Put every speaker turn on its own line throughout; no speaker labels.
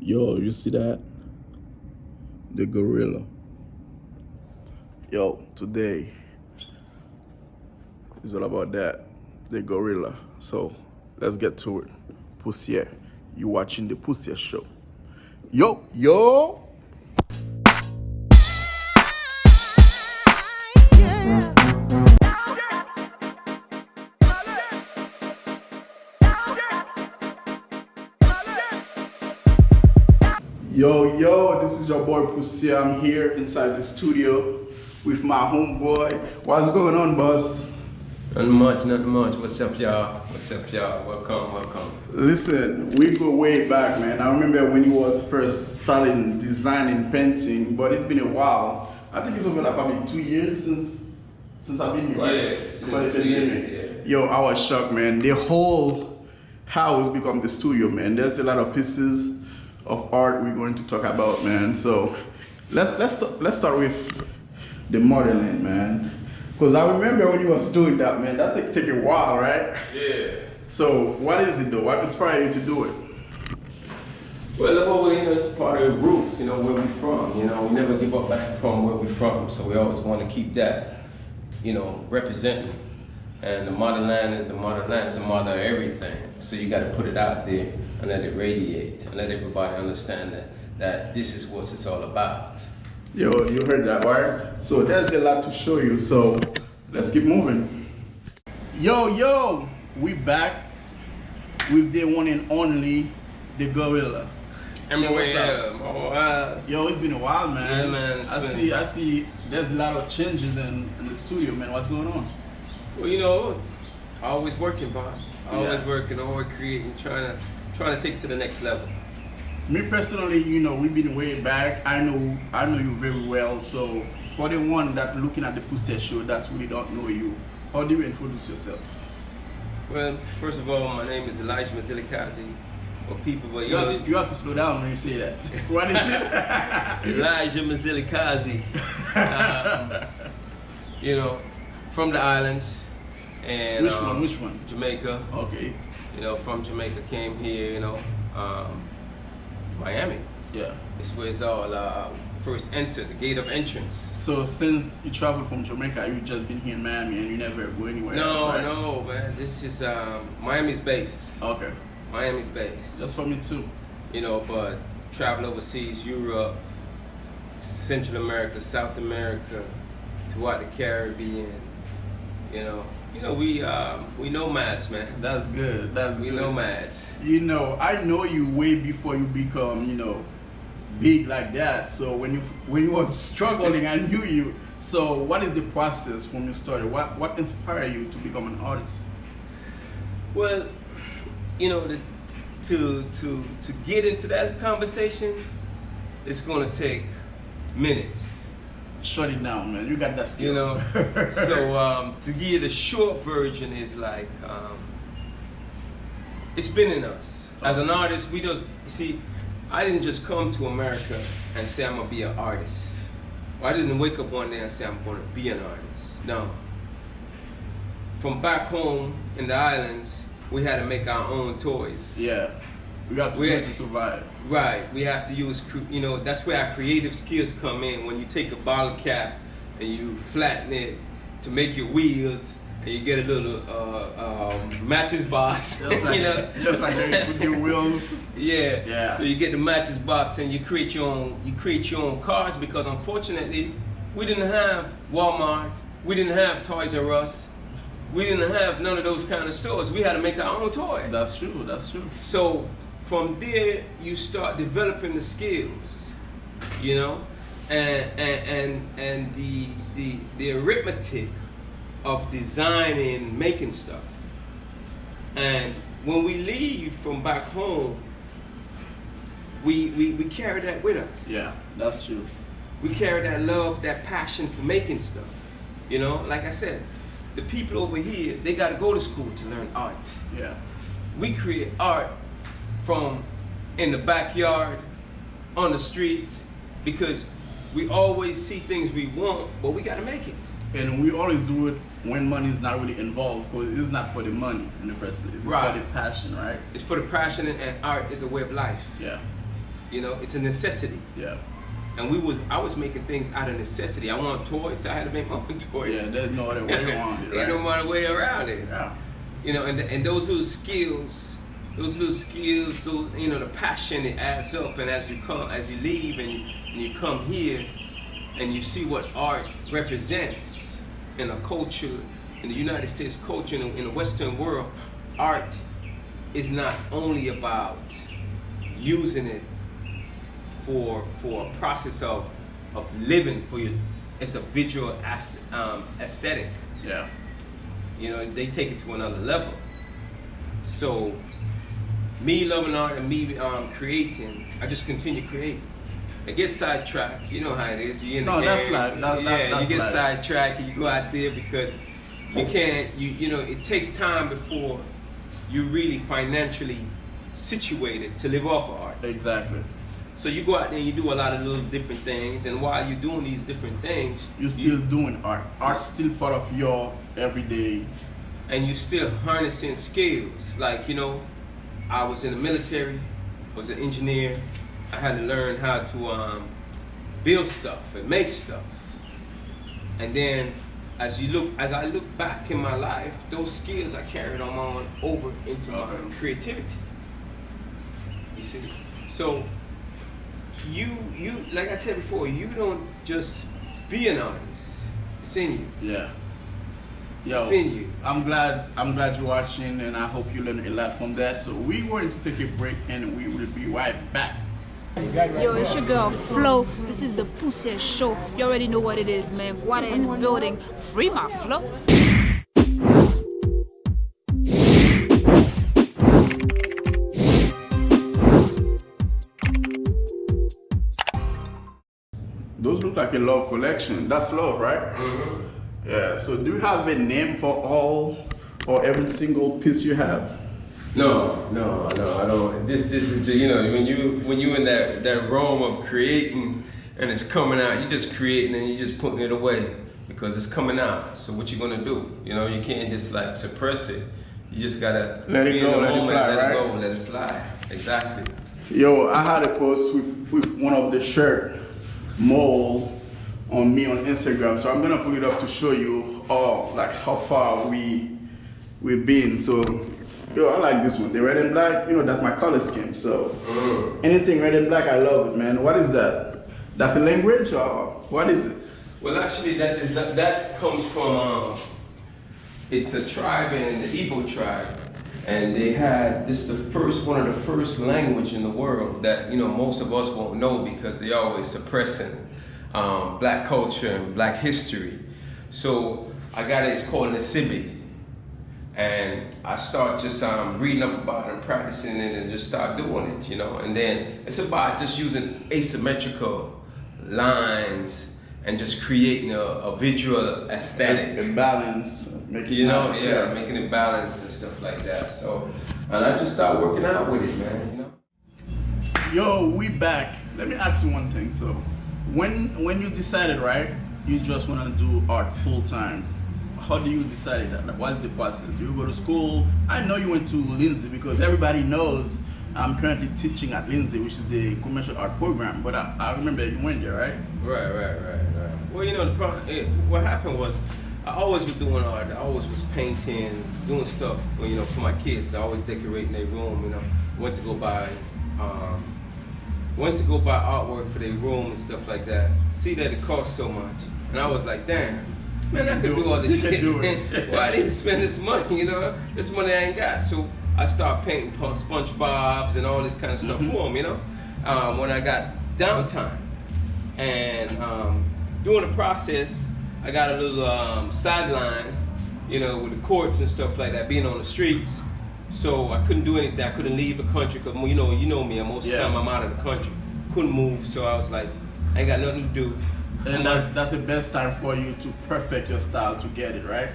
Yo, you see that? The gorilla. Yo, today is all about that. The gorilla. So let's get to it. Pousye, you watching the Pousye Show. Yo, yo! Yo, this is your boy Pousye. I'm here inside the studio with my homeboy. What's going on, boss?
Nothing much. What's up, y'all? Welcome.
Listen, we go way back, man. I remember when you was first starting designing, painting, but it's been a while. I think it's over like probably 2 years since I've been here.
Yeah, since 2 years, yeah.
Yo, I was shocked, man. The whole house become the studio, man. There's a lot of pieces of art we're going to talk about, man. So let's start with the modeling, man. Because I remember when you was doing that, man. That take a while, right?
Yeah.
So what is it though? What inspired you to do it?
Well, the whole way, it's part of the roots, where we're from. We never give up back from where we're from. So we always want to keep that, representing. And the motherland is the motherland. It's the mother of everything. So you got to put it out there and let it radiate and let everybody understand that this is what it's all about.
Yo, you heard that, right? So there's a lot to show you. So let's keep moving. Yo, we back with the one and only, the gorilla.
MOAL.
Yo, it's been a while, man.
Yeah, man.
I see. There's a lot of changes in the studio, man. What's going on?
Well, always working, boss. Always working, always creating, trying to take it to the next level.
Me personally, we've been way back. I know you very well. So for the one that looking at the Pousye Show that's really don't know you, how do you introduce yourself?
Well, first of all, my name is Mzilikaze. Or people, but
you have to slow down when you say that. What is it?
Elijah Mzilikaze. From the islands. And
Which one?
Jamaica.
Okay.
From Jamaica, came here, Miami.
Yeah.
This was all first entered, the gate of entrance.
So since you traveled from Jamaica, you just been here in Miami and you never go anywhere else, right?
No, man. This is Miami's base.
Okay.
Miami's base.
That's for me too.
But travel overseas, Europe, Central America, South America, throughout the Caribbean. We nomads, man.
That's good.
We nomads.
I know you way before you become, big like that. So when you was struggling, I knew you. So what is the process from your story? What inspired you to become an artist?
Well, to get into that conversation, it's gonna take minutes.
Shut it down, man. You got that skill.
So to give you the short version is like it's been in us. As an artist, I didn't just come to America and say I'm gonna be an artist. Or I didn't wake up one day and say I'm gonna be an artist. No. From back home in the islands, we had to make our own toys.
Yeah. We got to survive.
Right. We have to use, that's where our creative skills come in. When you take a bottle cap and you flatten it to make your wheels, and you get a little matches box.
Just like with your wheels.
Yeah. So you get the matches box and you create your own cars, because unfortunately we didn't have Walmart, we didn't have Toys R Us. We didn't have none of those kind of stores. We had to make our own toys.
That's true.
So from there, you start developing the skills, and the arithmetic of designing, making stuff. And when we leave from back home, we carry that with us.
Yeah, that's true.
We carry that love, that passion for making stuff. Like I said, the people over here, they got to go to school to learn art.
Yeah.
We create art from in the backyard, on the streets, because we always see things we want, but we got to make it.
And we always do it when money is not really involved, because it's not for the money in the first place. It's for the passion, right?
It's for the passion, and art is a way of life.
Yeah.
You know, it's a necessity.
Yeah.
And I was making things out of necessity. I want toys, so I had to make my own toys.
Yeah, there's no other way around it, right?
Ain't no other way around it.
Yeah.
You know, and those little skills, those, you know, the passion, it adds up. And as you leave and you come here and you see what art represents in a culture, in the United States culture, in the Western world, art is not only about using it for a process of living for you. It's a visual aesthetic.
Yeah.
You know, they take it to another level. So, me loving art and me creating, I just continue creating. I get sidetracked. You know how it is. You in the game.
That's life. That's
you get
life.
sidetracked and you go out there because you can't. You know, it takes time before you're really financially situated to live off of art.
Exactly.
So you go out there and you do a lot of little different things, and while you're doing these different things,
You're still doing art. Art's still part of your everyday.
and you're still harnessing skills. Like, you know, I was in the military, was an engineer. I had to learn how to build stuff and make stuff. And then as I look back in my life, those skills I carried on over into my creativity. You see? So you like I said before, you don't just be an artist. It's in you.
Yeah. Yo,
It's in you.
I'm glad you're watching, and I hope you learned a lot from that. So we're going to take a break, and we will be right back.
Yo, it's your girl Flo. This is the Pousye Cho. You already know what it is, man. Guada in the building. Free my Flo.
Those look like a love collection. That's love, right?
Mm-hmm.
Yeah. So do you have a name for all or every single piece you have?
No, I don't. This is, you know, when you in that realm of creating and it's coming out, you just creating and you just putting it away because it's coming out. So what you gonna do? You know, you can't just like suppress it. You just gotta
Let it
be in
go,
the
let it
moment,
fly,
let
right?
it go, let it fly. Exactly.
Yo, I had a post with one of the shirt MOAL on me on Instagram, so I'm gonna put it up to show you all like how far we've been. So yo, I like this one, the red and black. You know, that's my color scheme. So anything red and black, I love it, man. What is that? That's a language or what is it?
Well, actually, that comes from it's a tribe in the Igbo tribe, and they had this one of the first language in the world that, you know, most of us won't know because they're always suppressing black culture and black history. So I got it. It's called Nasibi. And I start just reading up about it and practicing it and just start doing it, you know. And then it's about just using asymmetrical lines and just creating a visual aesthetic.
A balance, making
You know,
balance,
yeah, making it balanced and stuff like that. So, and I just start working out with it, man, you know.
Yo, we back. Let me ask you one thing. So, when you decided, right, you just want to do art full time, how do you decide that? Like, what's the process? Do you go to school? I know you went to Lindsay because everybody knows I'm currently teaching at Lindsay, which is the commercial art program. But I remember you went there, right?
Right. Well, you know, what happened was I always was doing art. I always was painting, doing stuff, you know, for my kids. I always decorating their room, you know. Went to go buy artwork for their room and stuff like that. See that it cost so much, and I was like, damn, man, I could do all this shit. Well, I didn't spend this money, you know. This money I ain't got, so I started painting SpongeBob's and all this kind of stuff for them, you know. When I got downtime, and during the process, I got a little sideline, you know, with the courts and stuff like that, being on the streets. So I couldn't do anything. I couldn't leave the country because you know me. And most of the time I'm out of the country. Couldn't move, so I was like, I ain't got nothing to do.
And that's the best time for you to perfect your style to get it right.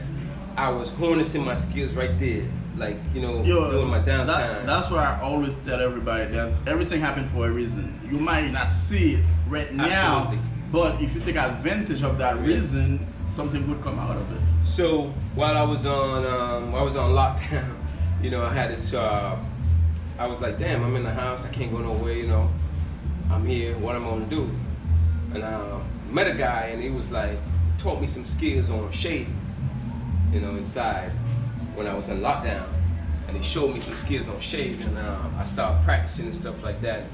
I was harnessing my skills right there, like, you know, doing my downtime.
That's why I always tell everybody, everything happened for a reason. You might not see it right now,
Absolutely.
but if you take advantage of that reason, something would come out of it.
So while I was on lockdown, you know, I had this. I was like, damn, I'm in the house. I can't go nowhere, you know. I'm here, what I'm gonna do? And I met a guy and he was like, taught me some skills on shading, you know, inside when I was in lockdown. And he showed me some skills on shading, and I started practicing and stuff like that.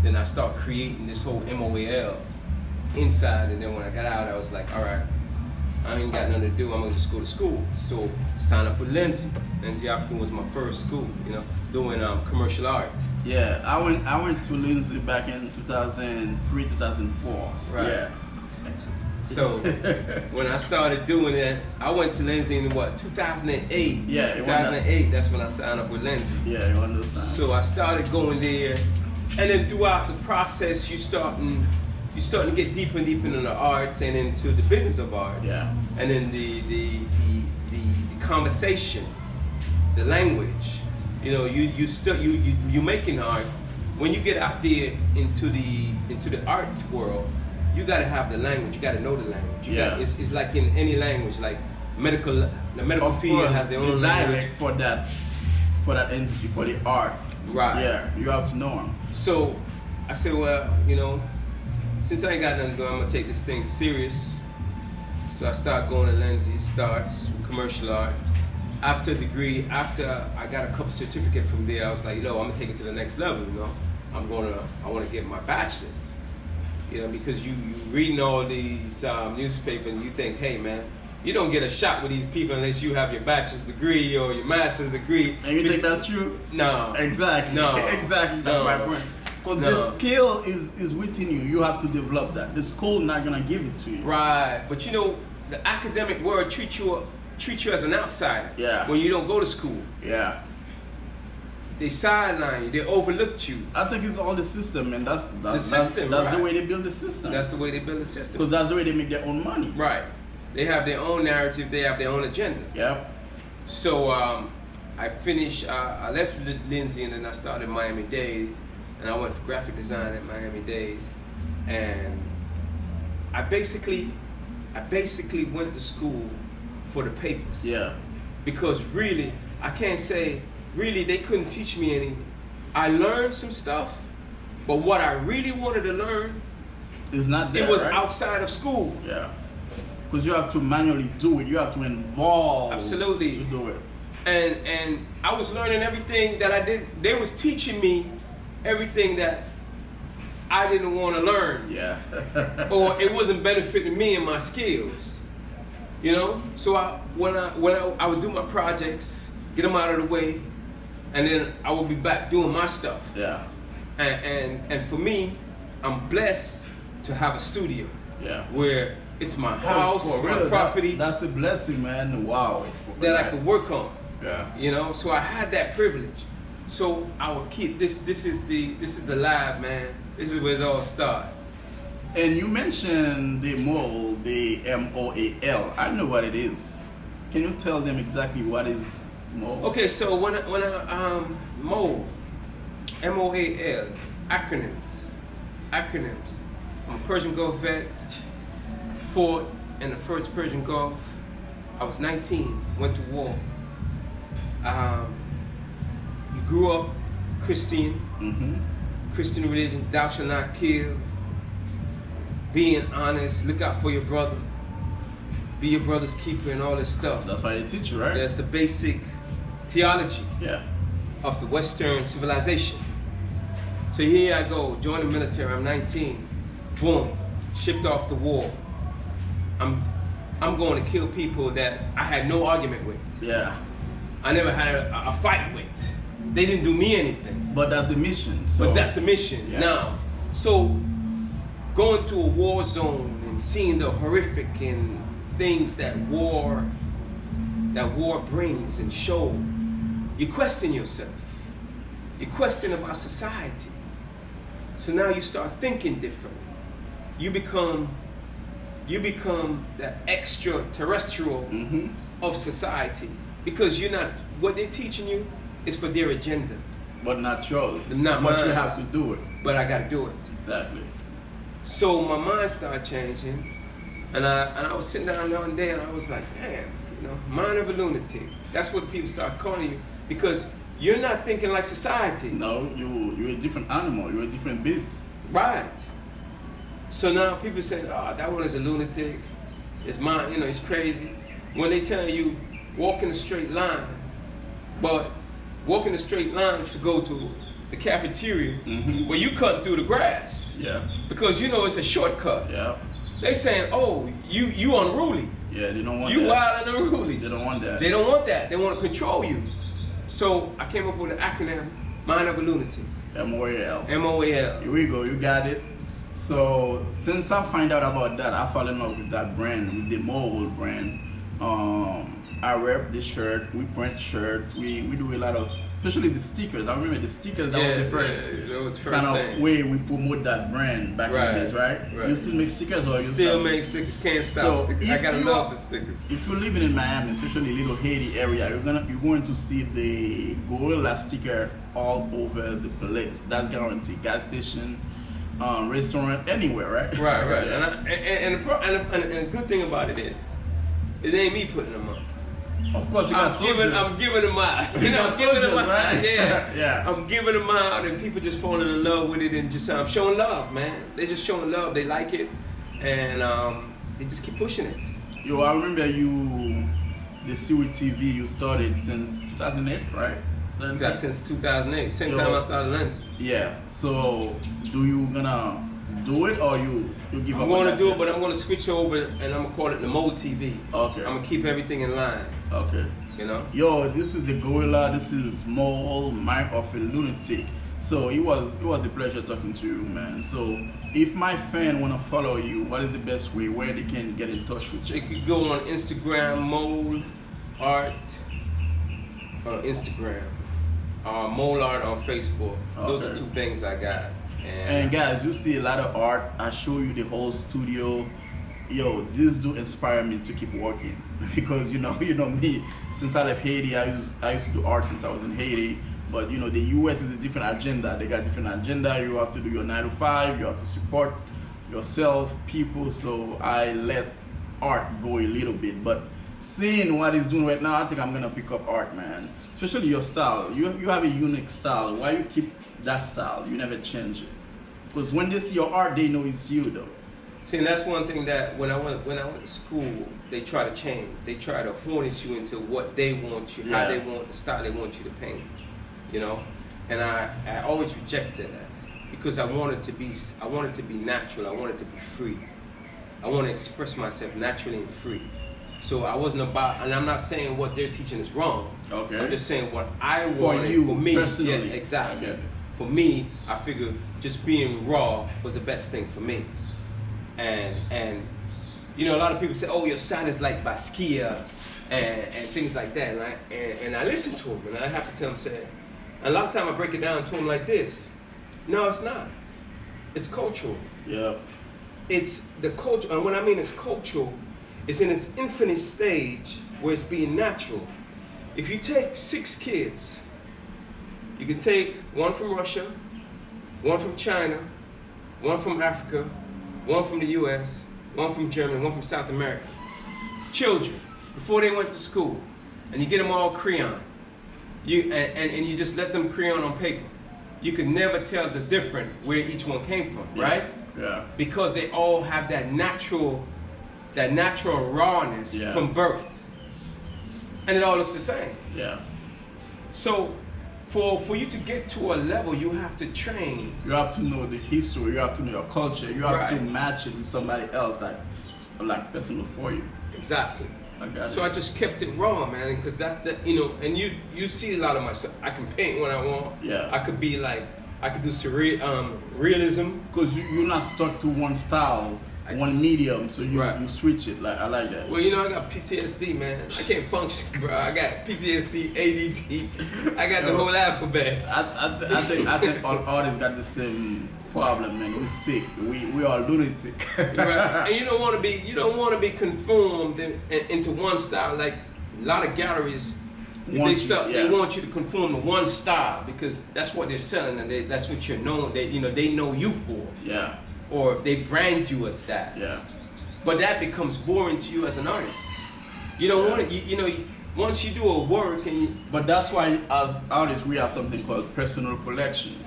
Then I started creating this whole MOAL inside, and then when I got out, I was like, all right, I ain't got nothing to do, I'm gonna just go to school. So sign up with Lindsay. Lindsay was my first school, you know, doing commercial arts.
Yeah, I went to Lindsay back in 2003, 2004.
Right.
Yeah.
So when I started doing it, I went to Lindsay in what, 2008?
Yeah,
2008. That's when I signed up with Lindsay.
Yeah, you understand.
So I started going there, and then throughout the process, you starting to get deeper and deeper into the arts and into the business of arts.
Yeah.
And then the conversation, the language. You know, you making art. When you get out there into the art world, you gotta have the language. You gotta know the language. It's like in any language, like the medical field has their own language
for that industry, for the art.
Right.
Yeah, you have to know them.
So I said, well, you know, since I ain't got nothing to do, I'm gonna take this thing serious. So I started going to Lindsay, starts commercial art. After a degree, after I got a couple certificates from there, I was like, you know, I'm gonna take it to the next level. You know, I want to get my bachelor's. You know, because you reading all these newspapers and you think, hey man, you don't get a shot with these people unless you have your bachelor's degree or your master's degree.
And you think that's true?
No.
Exactly.
No.
Exactly. That's my point. Because the skill is within you. You have to develop that. The school not gonna give it to you.
Right. But you know, the academic world treat you as an outsider.
Yeah.
When you don't go to school.
Yeah.
They sideline you. They overlooked you.
I think it's all the system, and that's
the system.
That's
right.
the way they build the system.
That's the way they build the system.
Because that's the way they make their own money.
Right. They have their own narrative. They have their own agenda.
Yep.
So I finished. I left Lindsay, and then I started Miami-Dade, and I went for graphic design at Miami-Dade, and I basically went to school for the papers.
Yeah.
Because really, I can't say. Really, they couldn't teach me any. I learned some stuff, but what I really wanted to learn
is not there.
It was
right?
outside of school.
Yeah. Because you have to manually do it. You have to involve.
Absolutely.
To do it.
And I was learning everything that I did. They was teaching me everything that I didn't want to learn.
Yeah.
Or it wasn't benefiting me and my skills. You know. So when I would do my projects, get them out of the way. And then I will be back doing my stuff.
Yeah.
And for me, I'm blessed to have a studio.
Yeah.
Where it's my house, it's my property.
That's a blessing, man. Wow.
That I could work on.
Yeah.
You know, so I had that privilege. So I will keep this. This is the lab, man. This is where it all starts.
And you mentioned the MOAL, the MOAL. I know what it is. Can you tell them exactly what is MOAL?
Okay, so when I MOAL, MOAL, acronyms. I'm a Persian Gulf vet, fought in the first Persian Gulf. I was 19, went to war. You grew up Christian, Christian religion, thou shalt not kill, being honest, look out for your brother, be your brother's keeper and all this stuff.
That's why they teach you, right?
That's the basic theology of the Western civilization. So here I go, join the military, I'm 19, boom, shipped off the war. I'm going to kill people that I had no argument with.
Yeah.
I never had a fight with. They didn't do me anything.
But that's the mission. So.
But that's the mission.
Yeah.
Now, so going to a war zone and seeing the horrific and things that war brings and show, you question yourself. You question about society. So now you start thinking differently. You become the extraterrestrial of society, because you're not, what they're teaching you is for their agenda.
But not yours.
Not
but
mine.
you have to do it.
But I gotta do it.
Exactly.
So my mind started changing, and I was sitting down one day and I was like, damn, you know, mind of a lunatic. That's what people start calling you, because you're not thinking like society.
No, you're a different animal. You're a different beast.
Right. So now people say, oh, that one is a lunatic. It's mine, you know, he's crazy. When they tell you, walk in a straight line, but walk in a straight line to go to the cafeteria, where you cut through the grass.
Yeah.
Because you know it's a shortcut.
Yeah.
They saying, oh, you unruly.
Yeah, they don't want
You
that.
wild and unruly.
They don't want that.
They don't want that. They want to control you. So I came up with an acronym, Mind of a Lunatic.
MOAL.
MOAL.
Here we go, you got it. So since I find out about that, I fell in love with that brand, with the MOAL brand. I rep the shirt, we print shirts, we do a lot of, especially the stickers. I remember the stickers, that was the first, kind of way we promote that brand back in the days, right? You still make stickers or you
still make stickers, can't stop stickers. I gotta love the stickers.
If you're living in Miami, especially Little Haiti area, you're going to see the gorilla sticker all over the place. That's guaranteed. Gas station, restaurant, anywhere, right?
Right.
Yeah.
And the good thing about it is, it ain't me putting them up.
Of course, I'm
giving them out. You know, I'm giving them out. Yeah.
Yeah.
I'm giving them out, and people just falling in love with it, and just I'm showing love, man. They just showing love. They like it, and they just keep pushing it.
Yo, I remember the series TV you started since 2008, right?
Since 2008, same time I started Lens.
Yeah. So, do you gonna do it or you give up?
I'm gonna do it, but I'm gonna switch over and I'm gonna call it the MOAL TV.
Okay.
I'm gonna keep everything in line.
Okay.
You know?
Yo, this is the gorilla. This is MOAL, Mind of a Lunatic. So it was a pleasure talking to you, man. So if my fan wanna follow you, what is the best way where they can get in touch with you?
They could go on Instagram, MOAL Art on Instagram, MOAL Art on Facebook. Those are two things I got.
And guys, you see a lot of art. I show you the whole studio. Yo, this do inspire me to keep working because you know me. Since I left Haiti, I used to do art since I was in Haiti. But you know, the US is a different agenda. They got different agenda. You have to do your 9 to 5. You have to support yourself, people. So I let art go a little bit. But seeing what he's doing right now, I think I'm gonna pick up art, man. Especially your style. You have a unique style. Why you keep that style? You never change it. Because when they see your art, they know it's you, though.
See, and that's one thing that when I went to school, they try to change. They try to harness you into what they want you, how they want the style they want you to paint. You know, and I always rejected that because I wanted to be natural. I wanted to be free. I want to express myself naturally and free. So I wasn't about, and I'm not saying what they're teaching is wrong.
Okay.
I'm just saying what I wanted for me.
Personally.
Yeah, exactly.
Okay.
For me, I figured just being raw was the best thing for me. And you know, a lot of people say, oh, your sound is like Basquiat and things like that. And I listen to them, and I have to tell them, say, a lot of time I break it down to them like this. No, it's not. It's cultural.
Yeah.
It's the culture, and when I mean it's cultural, it's in its infinite stage where it's being natural. If you take 6 kids, you can take one from Russia, one from China, one from Africa, one from the US, one from Germany, one from South America. Children, before they went to school, and you get them all crayon. And you just let them crayon on paper. You could never tell the difference where each one came from, right?
Yeah.
Because they all have that natural rawness from birth. And it all looks the same.
Yeah.
So for you to get to a level, you have to train.
You have to know the history, you have to know your culture, you have to match it with somebody else that's like personal for you.
Exactly.
So
I just kept it raw, man, because that's the, you know, and you see a lot of my stuff. I can paint when I want.
Yeah.
I could be like, I could do surreal, realism.
Because you're not stuck to one style, one medium, so you switch it. Like I like that.
Well, you know, I got PTSD, man. I can't function, bro. I got PTSD, ADD. I got the whole alphabet.
I think all artists got the same problem, man. We're sick. We are lunatic.
Right. And you don't want to be conformed into one style. Like a lot of galleries, they want you to conform to one style because that's what they're selling and that's what you're known. They know you for.
Yeah.
Or they brand you as that.
Yeah.
But that becomes boring to you as an artist. You don't want it. Once you do a work and
But that's why as artists we have something called personal collection.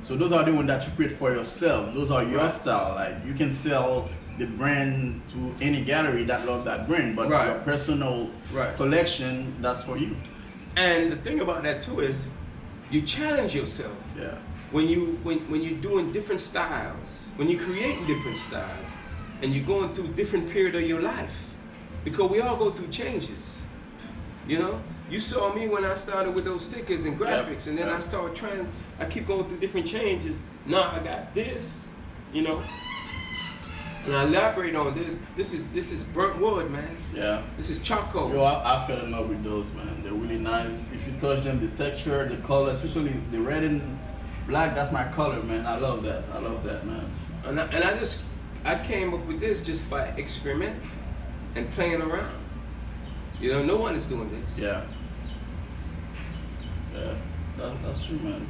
So those are the ones that you create for yourself. Those are your style. Like you can sell the brand to any gallery that love that brand, but your personal collection, that's for you.
And the thing about that too is, you challenge yourself.
Yeah.
When you're doing different styles, when you're creating different styles, and you're going through different period of your life, because we all go through changes. You know, you saw me when I started with those stickers and graphics, and then I started trying. I keep going through different changes. Now I got this, you know. And I elaborate on this. This is burnt wood, man.
Yeah.
This is charcoal.
Yo, I fell in love with those, man. They're really nice. If you touch them, the texture, the color, especially the red and black, that's my color, man. I love that. I love that, man.
And I came up with this just by experimenting and playing around. You know, no one is doing this.
Yeah. Yeah, that's true, man.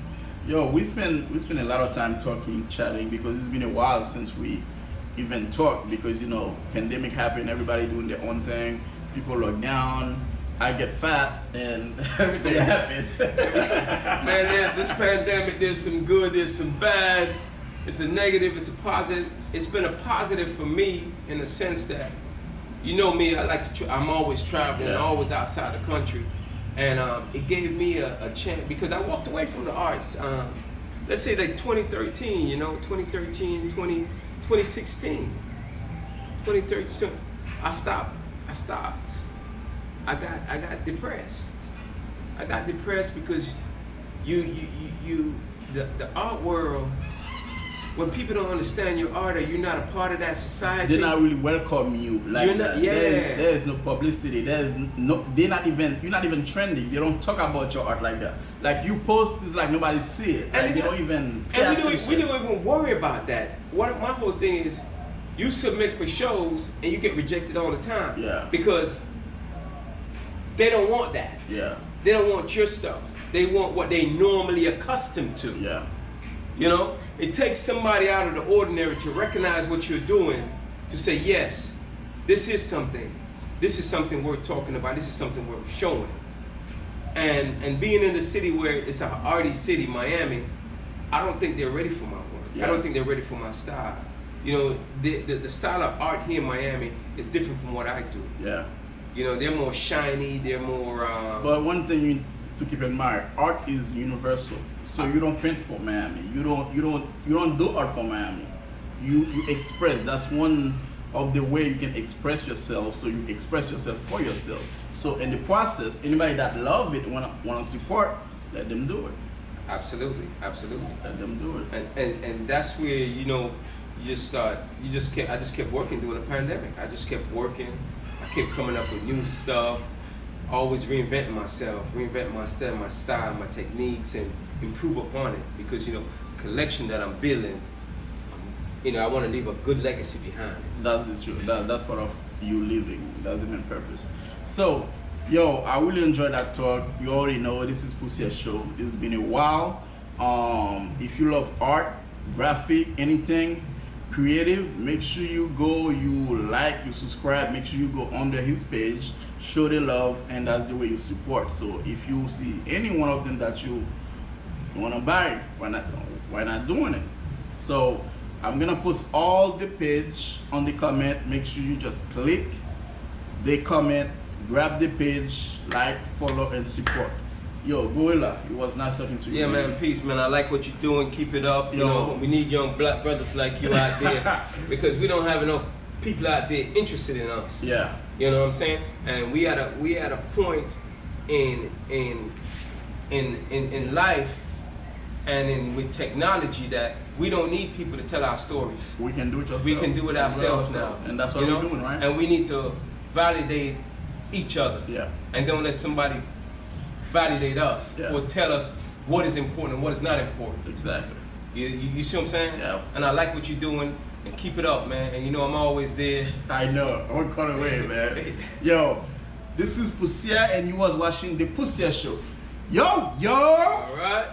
Yo, we spend a lot of time talking, chatting, because it's been a while since we even talked, because you know, pandemic happened, everybody doing their own thing, people locked down, I get fat, and everything happened.
Man, this pandemic, there's some good, there's some bad, it's a negative, it's a positive. It's been a positive for me in the sense that, you know me, I like to. I'm always traveling, always outside the country, and it gave me a chance, because I walked away from the arts. Let's say like 2013, you know, 2013, 2016, 2013. I stopped. I got depressed. I got depressed because the art world. When people don't understand your art, or you're not a part of that society,
they're not really welcome you. Like
you're not,
there is no publicity. There's no. You're not even trending. They don't talk about your art like that. Like you post, it's like nobody see it. Like
and
they don't even.
And we don't even worry about that. My whole thing is, you submit for shows and you get rejected all the time.
Yeah.
Because they don't want that.
Yeah.
They don't want your stuff. They want what they normally accustomed to.
Yeah.
You know, it takes somebody out of the ordinary to recognize what you're doing, to say, yes, this is something worth talking about, this is something worth showing. And being in the city where it's an arty city, Miami, I don't think they're ready for my work.
Yeah.
I don't think they're ready for my style. You know, the style of art here in Miami is different from what I do.
Yeah.
You know, they're more shiny, they're more...
But one thing you need to keep in mind, art is universal. So you don't paint for Miami. You don't do art for Miami. You express. That's one of the way you can express yourself. So you express yourself for yourself. So in the process, anybody that love it, wanna support, let them do it.
Absolutely.
Let them do it.
And that's where, you know, I just kept working during the pandemic. I just kept working. I kept coming up with new stuff. Always reinventing myself, reinventing my style, my techniques, and improve upon it, because you know, the collection that I'm building, you know, I want to leave a good legacy behind.
That's the truth. That's part of you living. That's the main purpose. So, yo, I really enjoyed that talk. You already know this is Pousye Cho. It's been a while. If you love art, graphic, anything creative, make sure you go, you like, you subscribe. Make sure you go under his page, show the love, and that's the way you support. So if you see any one of them that you want to buy, why not doing it? So I'm gonna post all the page on the comment. Make sure you just click the comment, grab the page, like, follow, and support. Yo, Gorilla, it was nice talking to you.
Yeah, man, peace, man. I like what you're doing. Keep it up. You know, we need young black brothers like you out there, because we don't have enough people out there interested in us.
Yeah.
You know what I'm saying? And we at a point in life and with technology that we don't need people to tell our stories.
We can do it ourselves.
We can do it ourselves now.
And that's what we're doing, right?
And we need to validate each other.
Yeah.
And don't let somebody validate us
Yeah.
or tell us what is important and what is not important.
Exactly.
You see what I'm saying?
Yeah.
And I like what you're doing, and keep it up, man. And you know I'm always there.
I know. I won't cut away, man. Yo, this is Pousye, and you was watching the Pousye Show. Yo!
All right.